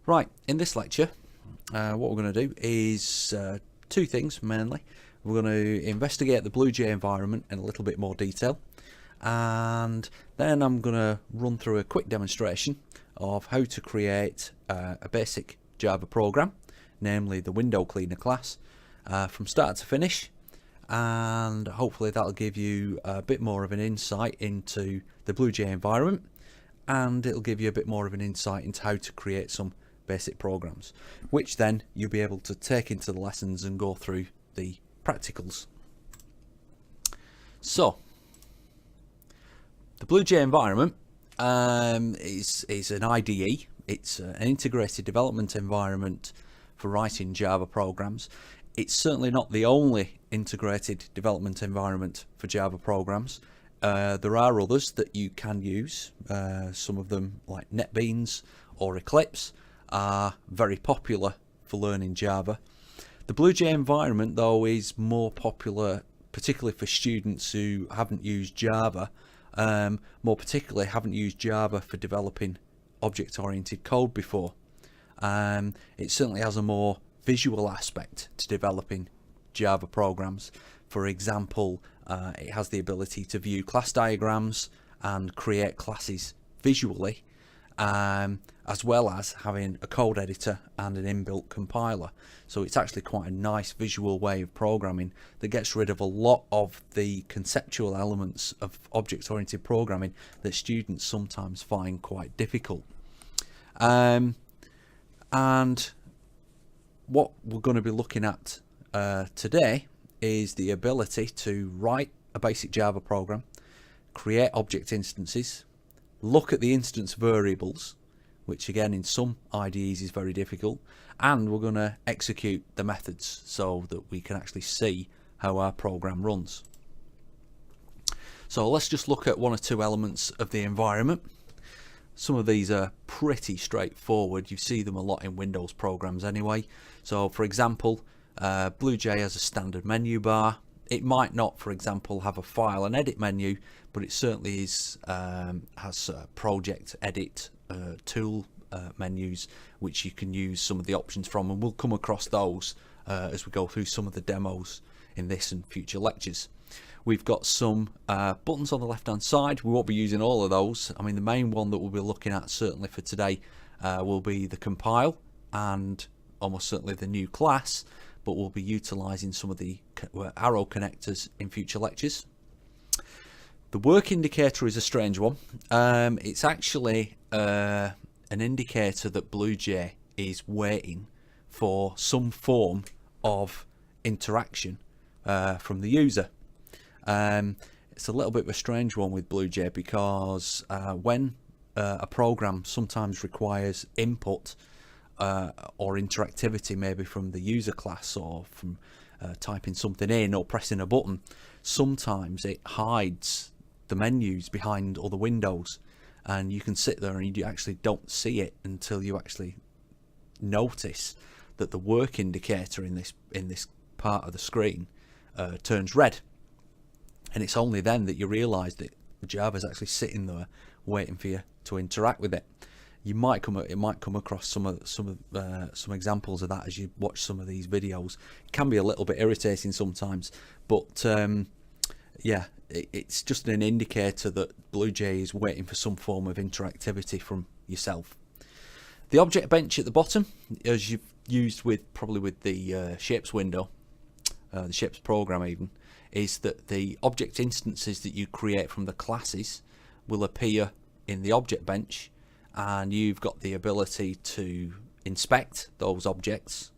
Right, in this lecture, what we're going to do is two things mainly. We're going to investigate the Lec2A environment in a little bit more detail, and then I'm going to run through a quick demonstration of how to create a basic Java program, namely the window cleaner class, from start to finish, and hopefully that'll give you a bit more of an insight into the Lec2A environment, and it'll give you a bit more of an insight into how to create some basic programs, which then you'll be able to take into the lessons and go through the practicals. So the Lec2A environment is an IDE. It's an integrated development environment for writing Java programs. It's certainly not the only integrated development environment for Java programs. There are others that you can use. Some of them, like NetBeans or Eclipse, are very popular for learning Java. The Lec2A environment, though, is more popular particularly for students who haven't used Java, more particularly haven't used Java for developing object-oriented code before. It certainly has a more visual aspect to developing Java programs. For example, it has the ability to view class diagrams and create classes visually, as well as having a code editor and an inbuilt compiler. So it's actually quite a nice visual way of programming that gets rid of a lot of the conceptual elements of object-oriented programming that students sometimes find quite difficult. And what we're going to be looking at today is the ability to write a basic Java program, create object instances, look at the instance variables, which again in some IDEs is very difficult, and we're going to execute the methods so that we can actually see how our program runs. So let's just look at one or two elements of the environment. Some of these are pretty straightforward. You see them a lot in Windows programs anyway. So for example, Lec2A has a standard menu bar. It might not, for example, have a file and edit menu, but it certainly is, has project, edit, tool menus, which you can use some of the options from, and we'll come across those as we go through some of the demos in this and future lectures. We've got some buttons on the left hand side. We won't be using all of those. I mean, the main one that we'll be looking at certainly for today will be the compile and almost certainly the new class, but we'll be utilizing some of the arrow connectors in future lectures. The work indicator is a strange one. It's actually an indicator that Lec2A is waiting for some form of interaction from the user. It's a little bit of a strange one with Lec2A because when a program sometimes requires input or interactivity, maybe from the user class or from typing something in or pressing a button, sometimes it hides the menus behind other windows, and you can sit there and you actually don't see it until you actually notice that the work indicator in this part of the screen turns red, and it's only then that you realize that Java's actually sitting there waiting for you to interact with it. It might come across some examples of that as you watch some of these videos. It can be a little bit irritating sometimes, but yeah, it's just an indicator that Lec2A is waiting for some form of interactivity from yourself. The object bench at the bottom, as you've used probably with the shapes window, the shapes program even, is that the object instances that you create from the classes will appear in the object bench, and you've got the ability to inspect those objects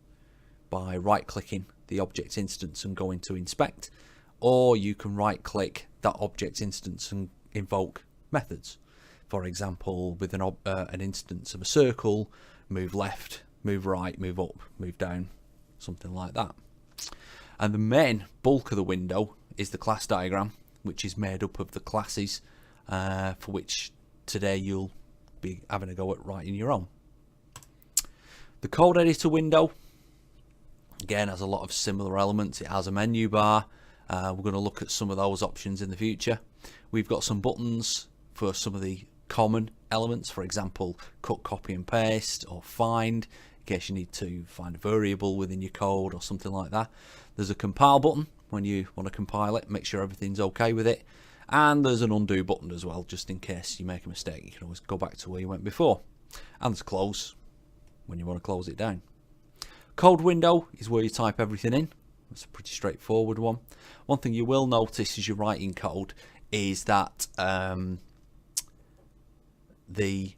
by right clicking the object instance and going to inspect, or you can right click that object instance and invoke methods. For example, with an instance of a circle, move left, move right, move up, move down, something like that. And the main bulk of the window is the class diagram, which is made up of the classes for which today you'll be having a go at writing your own. The code editor window again has a lot of similar elements. It has a menu bar. We're going to look at some of those options in the future. We've got some buttons for some of the common elements, for example, cut, copy and paste, or find, in case you need to find a variable within your code or something like that. There's a compile button when you want to compile it, make sure everything's okay with it. And there's an undo button as well, just in case you make a mistake. You can always go back to where you went before. And there's close when you want to close it down. Code window is where you type everything in. It's a pretty straightforward one. One thing you will notice as you're writing code is that the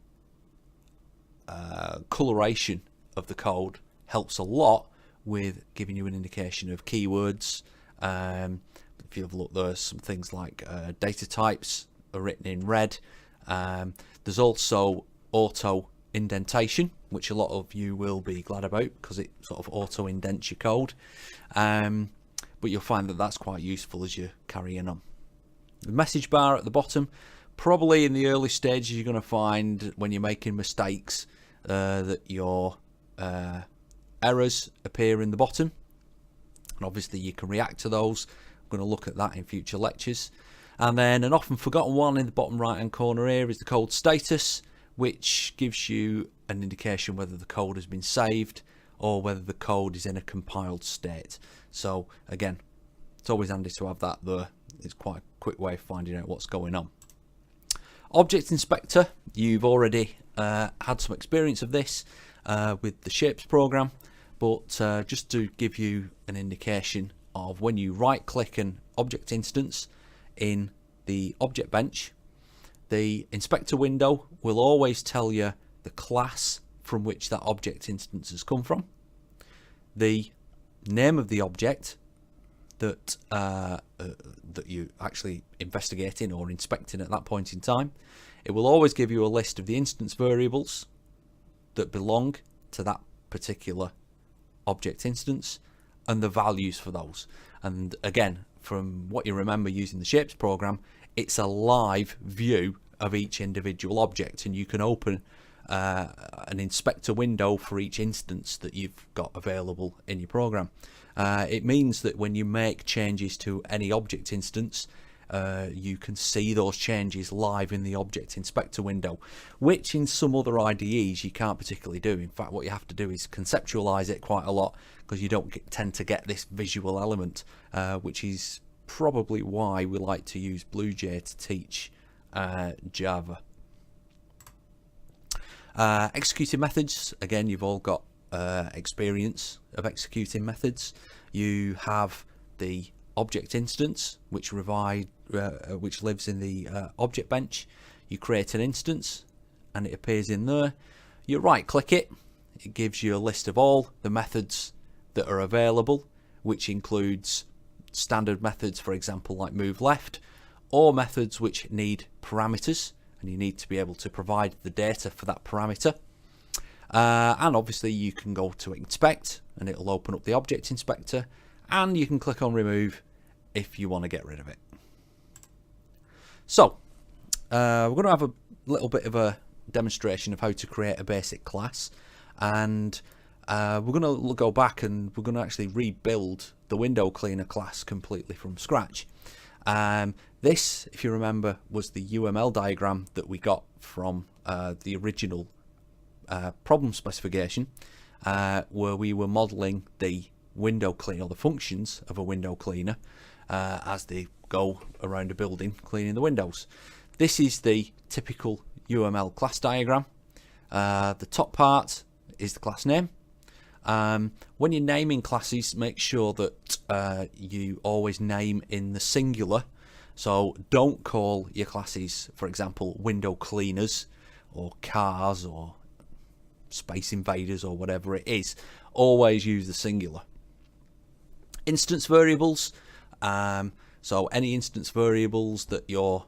coloration of the code helps a lot with giving you an indication of keywords. If you've looked, there's some things like data types are written in red. There's also auto indentation, which a lot of you will be glad about because it sort of auto indents your code. But you'll find that that's quite useful as you're carrying on. The message bar at the bottom, probably in the early stages you're going to find when you're making mistakes that your errors appear in the bottom, and obviously you can react to those. I'm going to look at that in future lectures. And then an often forgotten one in the bottom right hand corner here is the code status, which gives you an indication whether the code has been saved or whether the code is in a compiled state. So again, it's always handy to have that there. It's quite a quick way of finding out what's going on. Object Inspector, you've already had some experience of this with the Shapes program, but just to give you an indication of when you right click an object instance in the object bench, the inspector window will always tell you the class from which that object instance has come from, the name of the object that that you actually investigating or inspecting at that point in time. It will always give you a list of the instance variables that belong to that particular object instance and the values for those. And again, from what you remember using the Shapes program, it's a live view of each individual object, and you can open an inspector window for each instance that you've got available in your program. It means that when you make changes to any object instance, you can see those changes live in the object inspector window, which in some other IDEs you can't particularly do. In fact, what you have to do is conceptualize it quite a lot, because you don't tend to get this visual element, which is probably why we like to use BlueJ to teach Java. Executing methods, again, you've all got experience of executing methods. You have the object instance, which lives in the object bench. You create an instance and it appears in there. You right click it, it gives you a list of all the methods that are available, which includes standard methods, for example, like move left, or methods which need parameters, and you need to be able to provide the data for that parameter. And obviously you can go to inspect and it'll open up the object inspector, and you can click on remove if you want to get rid of it. So we're going to have a little bit of a demonstration of how to create a basic class, and we're going to go back and we're going to actually rebuild the window cleaner class completely from scratch. This, if you remember, was the UML diagram that we got from the original problem specification, where we were modeling the window cleaner, or the functions of a window cleaner, as they go around a building cleaning the windows. This is the typical UML class diagram. The top part is the class name. When you're naming classes, make sure that you always name in the singular. So don't call your classes, for example, window cleaners or cars or space invaders or whatever it is. Always use the singular. Instance variables. So any instance variables that your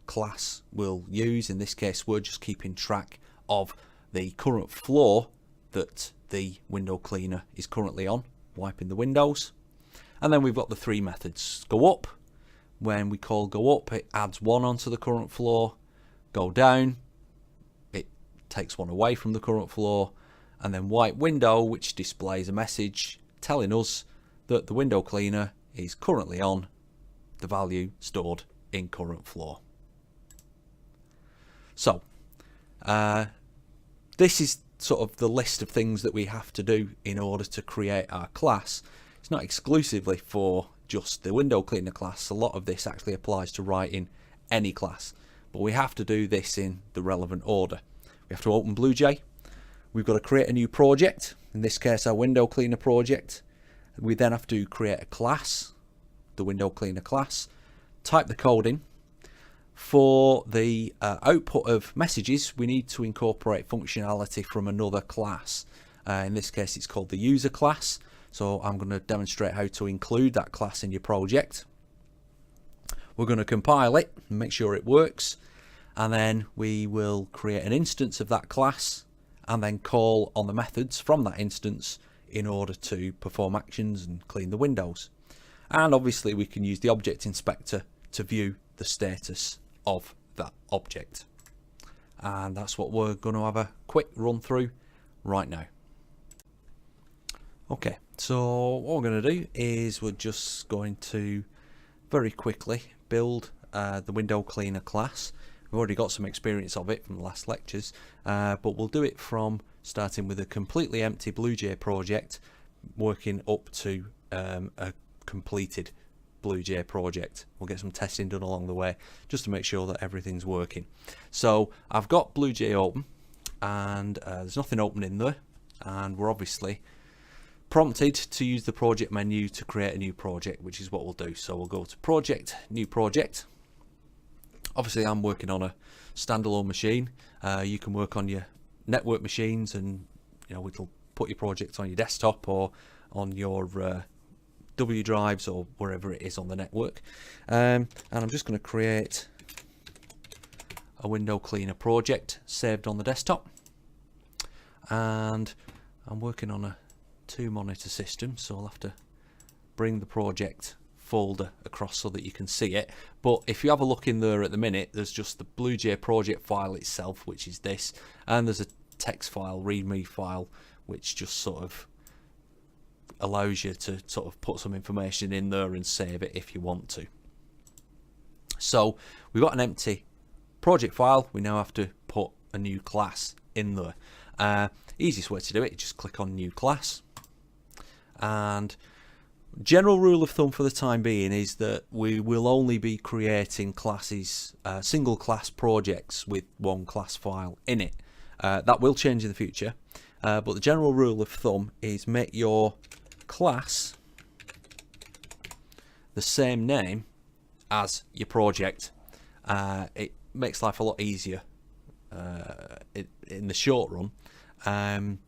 class will use, in this case we're just keeping track of the current floor that the window cleaner is currently on, wiping the windows. And then we've got the three methods. Go up, when we call go up, it adds one onto the current floor. Go down, it takes one away from the current floor. And then wipe window, which displays a message telling us that the window cleaner is currently on, the value stored in current floor. So this is sort of the list of things that we have to do in order to create our class. It's not exclusively for just the window cleaner class. A lot of this actually applies to writing any class, but we have to do this in the relevant order. We have to open BlueJ. We've got to create a new project, in this case our window cleaner project. We then have to create a class, the window cleaner class, type the code in. For the output of messages, we need to incorporate functionality from another class. In this case it's called the user class, so I'm going to demonstrate how to include that class in your project. We're going to compile it and make sure it works, and then we will create an instance of that class and then call on the methods from that instance in order to perform actions and clean the windows. And obviously we can use the object inspector to view the status of that object. And that's what we're going to have a quick run through right now. Okay, so what we're going to do is we're just going to very quickly build the window cleaner class. We've already got some experience of it from the last lectures, but we'll do it from starting with a completely empty BlueJ project, working up to a completed BlueJ project. We'll get some testing done along the way just to make sure that everything's working. So I've got BlueJ open, and there's nothing open in there, and we're obviously prompted to use the project menu to create a new project, which is what we'll do. So we'll go to project, new project. Obviously I'm working on a standalone machine. You can work on your network machines, and it'll put your project on your desktop or on your W drives or wherever it is on the network. And I'm just going to create a window cleaner project saved on the desktop, and I'm working on a 2-monitor system, so I'll have to bring the project folder across so that you can see it. But if you have a look in there at the minute, there's just the BlueJ project file itself, which is this, and there's a text file, readme file, which just sort of allows you to sort of put some information in there and save it if you want to. So we've got an empty project file. We now have to put a new class in there. Easiest way to do it is just click on new class, and general rule of thumb for the time being is that we will only be creating classes, single class projects with one class file in it. That will change in the future, but the general rule of thumb is make your class the same name as your project. It makes life a lot easier in the short run,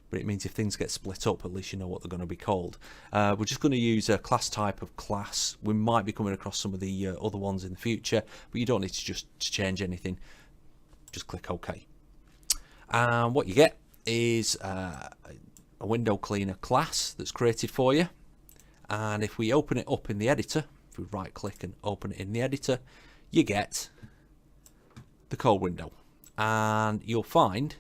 but it means if things get split up, at least you know what they're going to be called. We're just going to use a class type of class. We might be coming across some of the other ones in the future, but you don't need to just change anything. Just click OK. And what you get is a window cleaner class that's created for you. And if we open it up in the editor, if we right click and open it in the editor, you get the code window. And you'll find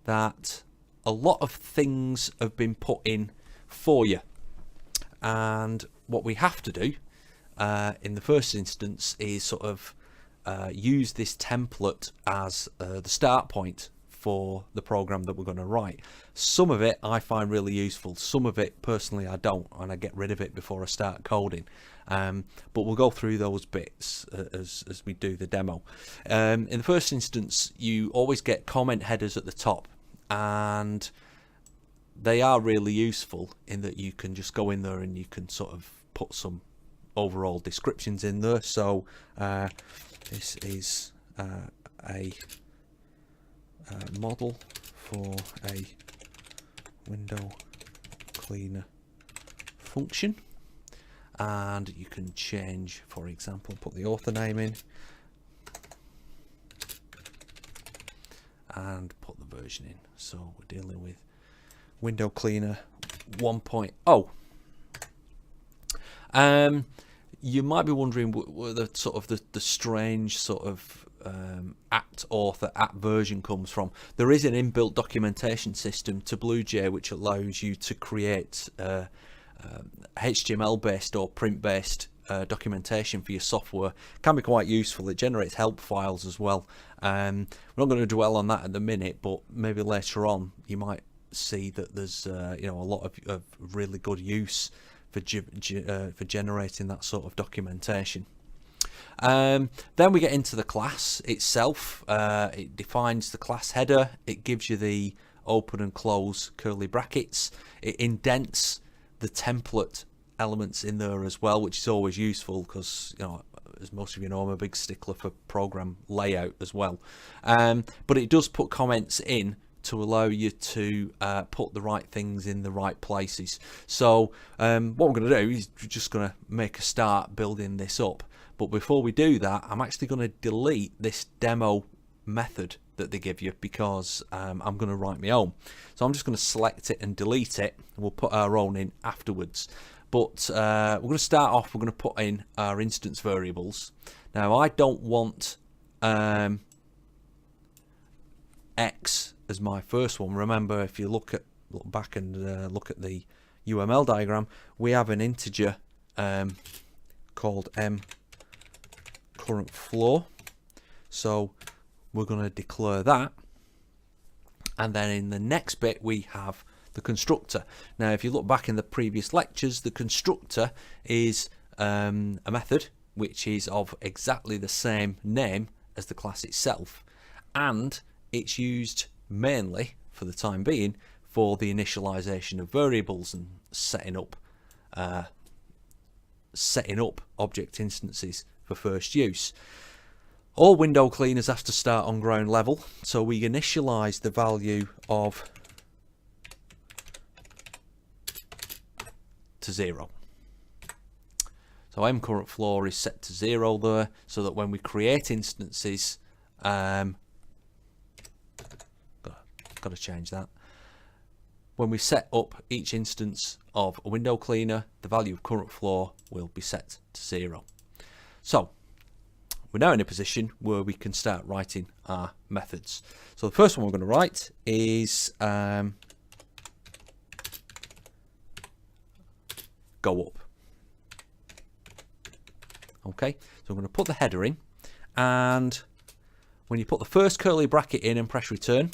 that a lot of things have been put in for you, and what we have to do in the first instance is sort of use this template as the start point for the program that we're going to write. Some of it I find really useful, some of it personally I don't, and I get rid of it before I start coding. But we'll go through those bits as we do the demo. In the first instance, you always get comment headers at the top, and they are really useful in that you can just go in there and you can sort of put some overall descriptions in there. So this is a model for a window cleaner function, and you can change, for example, put the author name in and put the version in. So we're dealing with window cleaner 1.0. You might be wondering where the sort of the strange sort of at author at version comes from. There is an inbuilt documentation system to BlueJ which allows you to create HTML based or print based documentation for your software. Can be quite useful. It generates help files as well. We're not going to dwell on that at the minute, but maybe later on you might see that there's you know, a lot of really good use for generating that sort of documentation. Then we get into the class itself. It defines the class header. It gives you the open and close curly brackets. It indents the template elements in there as well, which is always useful because, you know, as most of you know, I'm a big stickler for program layout as well. But it does put comments in to allow you to put the right things in the right places. So what we're going to do is we're just going to make a start building this up. But before we do that, I'm actually going to delete this demo method that they give you because I'm going to write my own. So I'm just going to select it and delete it, and we'll put our own in afterwards. But we're going to start off, we're going to put in our instance variables. Now I don't want X as my first one. Remember, if you look back and look at the UML diagram, we have an integer called m current floor. So we're going to declare that, and then in the next bit we have the constructor. Now if you look back in the previous lectures, the constructor is a method which is of exactly the same name as the class itself, and it's used mainly for the time being for the initialization of variables and setting up object instances for first use. All window cleaners have to start on ground level, so we initialize the value of to 0. So m current floor is set to 0 there, so that when we create instances, got to change that. When we set up each instance of a window cleaner, the value of current floor will be set to 0. So we're now in a position where we can start writing our methods. So the first one we're going to write is go up. Okay, so I'm going to put the header in, and when you put the first curly bracket in and press return,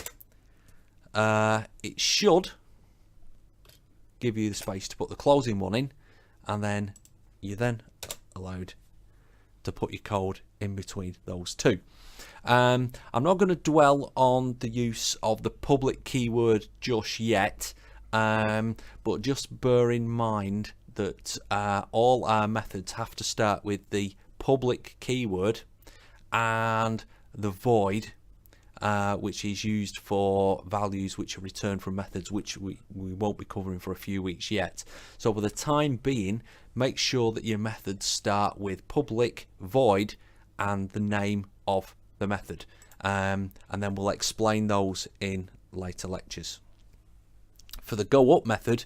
it should give you the space to put the closing one in, and then you're then allowed to put your code in between those two. I'm not going to dwell on the use of the public keyword just yet, but just bear in mind that all our methods have to start with the public keyword and the void, which is used for values which are returned from methods, which we won't be covering for a few weeks yet. So for the time being, make sure that your methods start with public, void, and the name of the method, and then we'll explain those in later lectures. For the go up method,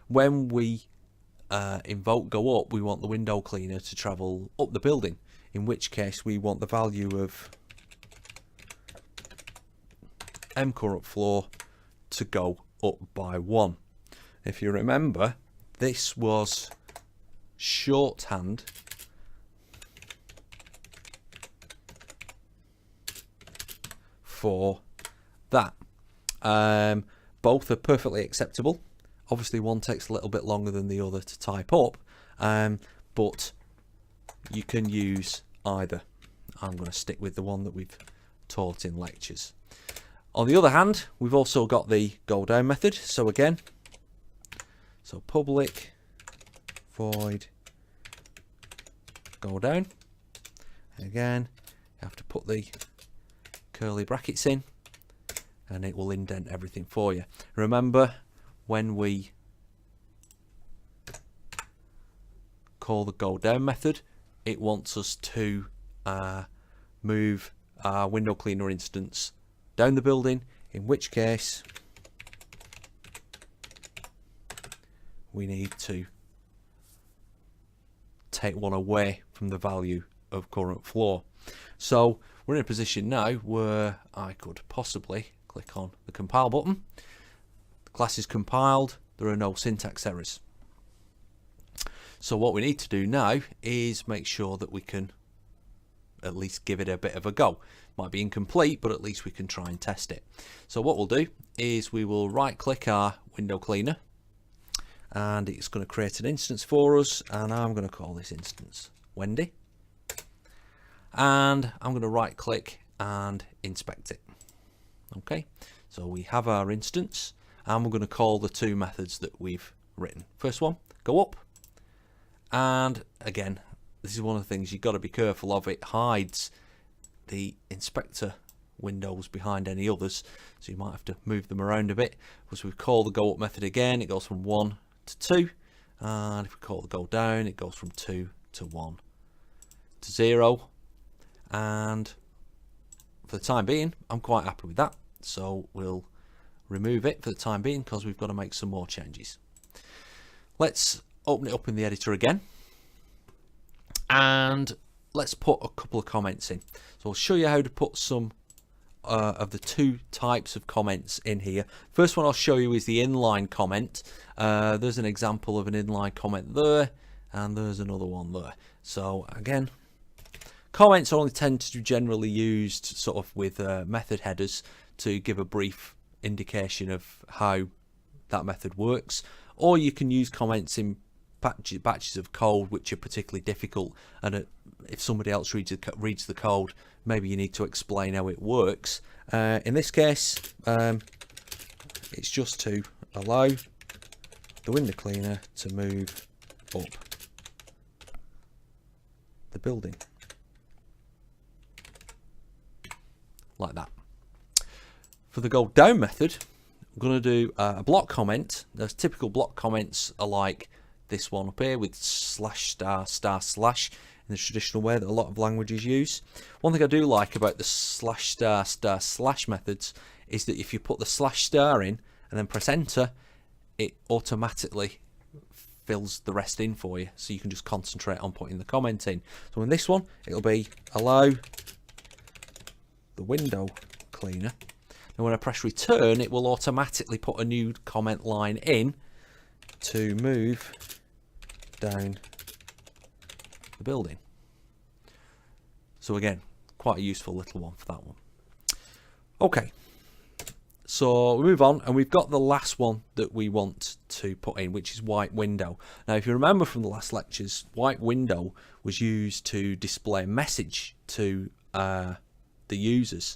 when we invoke go up, we want the window cleaner to travel up the building, in which case we want the value of m current floor to go up by 1. If you remember, this was shorthand for that. Both are perfectly acceptable. Obviously one takes a little bit longer than the other to type up, but you can use either. I'm going to stick with the one that we've taught in lectures. On the other hand, we've also got the go down method. So again, so public void go down. Again, you have to put the curly brackets in, and it will indent everything for you. Remember, when we call the go down method, it wants us to move our window cleaner instance down the building, in which case we need to take one away from the value of current floor. So we're in a position now where I could possibly click on the compile button. The class is compiled, there are no syntax errors. So what we need to do now is make sure that we can at least give it a bit of a go. Might be incomplete, but at least we can try and test it. So what we'll do is we will right click our window cleaner, and it's going to create an instance for us, and I'm going to call this instance Wendy, and I'm going to right click and inspect it. Okay, so we have our instance, and we're going to call the two methods that we've written. First one, go up, and again, this is one of the things you've got to be careful of. It hides the inspector windows behind any others, so you might have to move them around a bit. As we call the go up method again, it goes from 1 to 2, and if we call the go down, it goes from 2 to 1 to 0. And for the time being, I'm quite happy with that, so we'll remove it for the time being because we've got to make some more changes. Let's open it up in the editor again, and let's put a couple of comments in. So I'll show you how to put some of the two types of comments in here. First one I'll show you is the inline comment. There's an example of an inline comment there, and there's another one there. So again, comments only tend to be generally used sort of with method headers to give a brief indication of how that method works, or you can use comments in batches of code which are particularly difficult, and if somebody else reads the code, maybe you need to explain how it works. In this case, it's just to allow the window cleaner to move up the building like that. For the go down method, I'm going to do a block comment. Those typical block comments are like this one up here with slash star star slash in the traditional way that a lot of languages use. One thing I do like about the slash star star slash methods is that if you put the slash star in and then press enter, it automatically fills the rest in for you, so you can just concentrate on putting the comment in. So in this one, it'll be allow the window cleaner, and when I press return, it will automatically put a new comment line in to move down the building. So again, quite a useful little one for that one. Okay, so we move on, and we've got the last one that we want to put in, which is white window. Now if you remember from the last lectures, white window was used to display a message to the users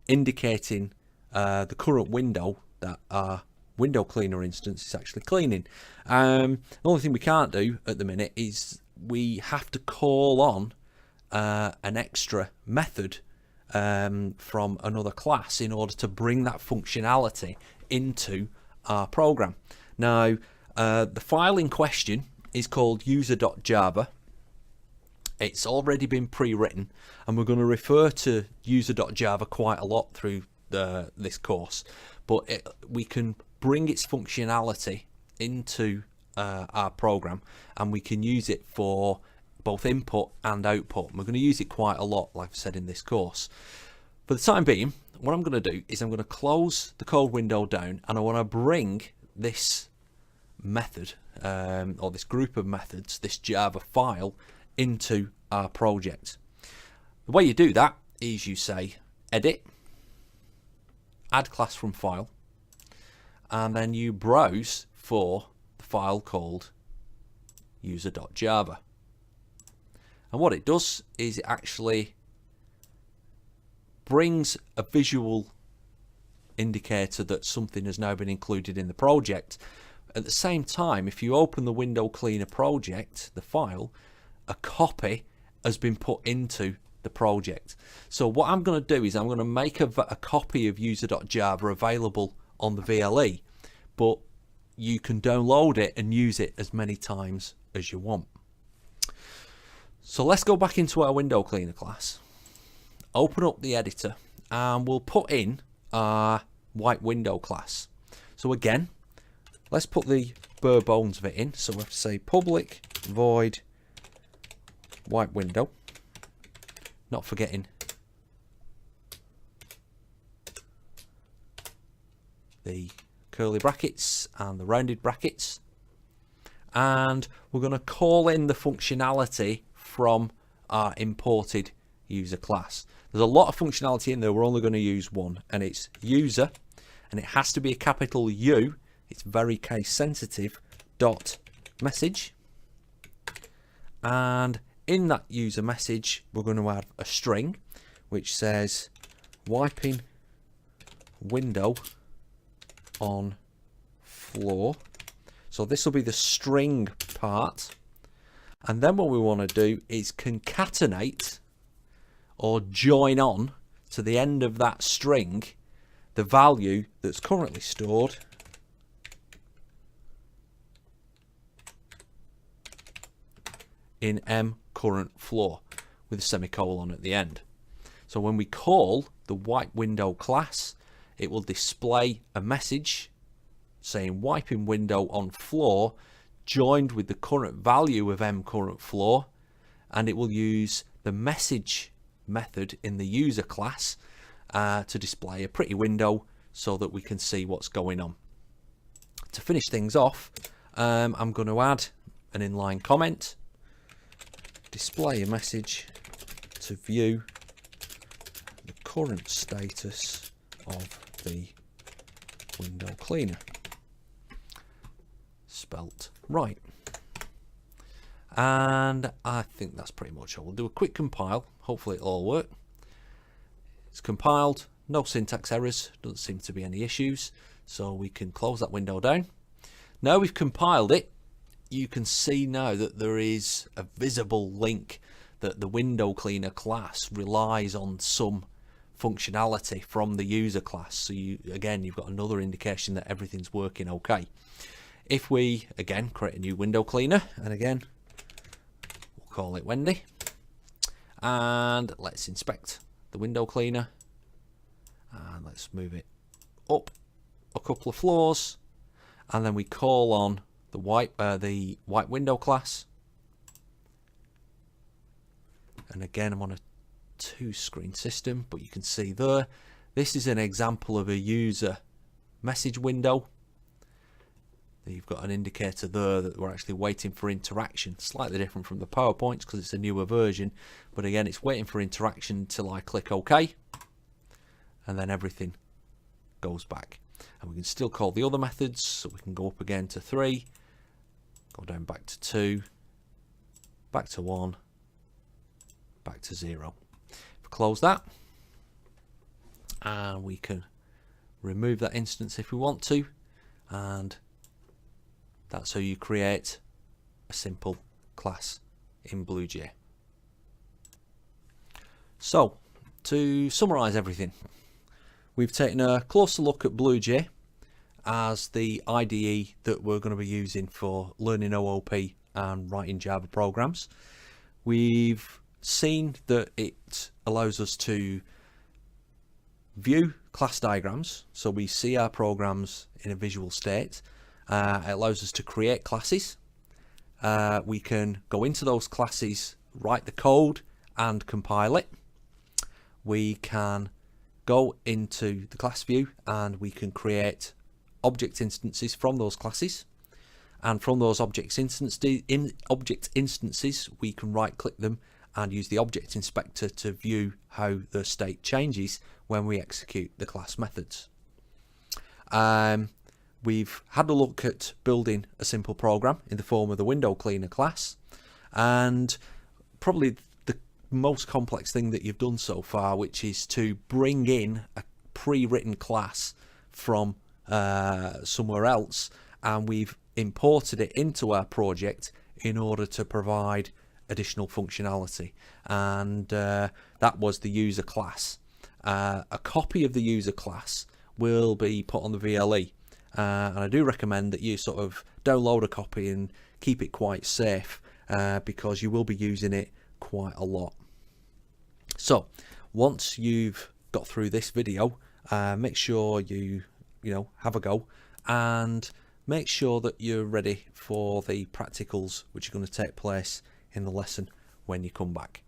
indicating the current window that our window cleaner instance is actually cleaning. The only thing we can't do at the minute is we have to call on an extra method from another class in order to bring that functionality into our program. Now the file in question is called user.java. It's already been pre-written, and we're going to refer to user.java quite a lot through this course, but we can bring its functionality into our program, and we can use it for both input and output. We're going to use it quite a lot, like I said, in this course. For the time being, what I'm going to do is I'm going to close the code window down, and I want to bring this method or this group of methods, this Java file, into our project. The way you do that is you say edit, add class from file, and then you browse for the file called user.java. And what it does is it actually brings a visual indicator that something has now been included in the project. At the same time, if you open the window cleaner project, the file, a copy has been put into the project. So what I'm going to do is I'm going to make a copy of user.java available on the VLE, but you can download it and use it as many times as you want. So let's go back into our window cleaner class, open up the editor, and we'll put in our white window class. So again, let's put the bare bones of it in. So we have to say public void white window, not forgetting the curly brackets and the rounded brackets, and we're going to call in the functionality from our imported user class. There's a lot of functionality in there. We're only going to use one, and it's user, and it has to be a capital U. It's very case sensitive. Dot message, and in that user message we're going to add a string which says wiping window on floor. So this will be the string part, and then what we want to do is concatenate or join on to the end of that string the value that's currently stored in M current floor with a semicolon at the end. So when we call the wipe window class, it will display a message saying wiping window on floor joined with the current value of M current floor, and it will use the message method in the user class to display a pretty window so that we can see what's going on. To finish things off, I'm going to add an inline comment. Display a message to view the current status of the window cleaner. Spelt right. And I think that's pretty much all. We'll do a quick compile. Hopefully it'll all work. It's compiled. No syntax errors. Doesn't seem to be any issues. So we can close that window down. Now we've compiled it, you can see now that there is a visible link that the window cleaner class relies on some functionality from the user class. So you've got another indication that everything's working okay. If we again create a new window cleaner, and again we'll call it Wendy, and let's inspect the window cleaner, and let's move it up a couple of floors, and then we call on the wipe window class, and again I'm on a 2-screen system, but you can see there this is an example of a user message window. You've got an indicator there that we're actually waiting for interaction, slightly different from the PowerPoints because it's a newer version, but again it's waiting for interaction until I click OK, and then everything goes back. And we can still call the other methods, so we can go up again to 3, go down back to 2, back to 1, back to 0. If we close that, and we can remove that instance if we want to, and that's how you create a simple class in BlueJ. So, to summarize everything, we've taken a closer look at BlueJ as the IDE that we're going to be using for learning OOP and writing Java programs. We've seen that it allows us to view class diagrams, so we see our programs in a visual state. It allows us to create classes. We can go into those classes, write the code and compile it. We can go into the class view and we can create object instances from those classes, and from those object instances we can right click them and use the object inspector to view how the state changes when we execute the class methods. We've had a look at building a simple program in the form of the window cleaner class, and probably the most complex thing that you've done so far, which is to bring in a pre-written class from somewhere else, and we've imported it into our project in order to provide additional functionality, and that was the user class. A copy of the user class will be put on the VLE, and I do recommend that you sort of download a copy and keep it quite safe, because you will be using it quite a lot. So once you've got through this video, make sure you have a go, and make sure that you're ready for the practicals which are going to take place in the lesson when you come back.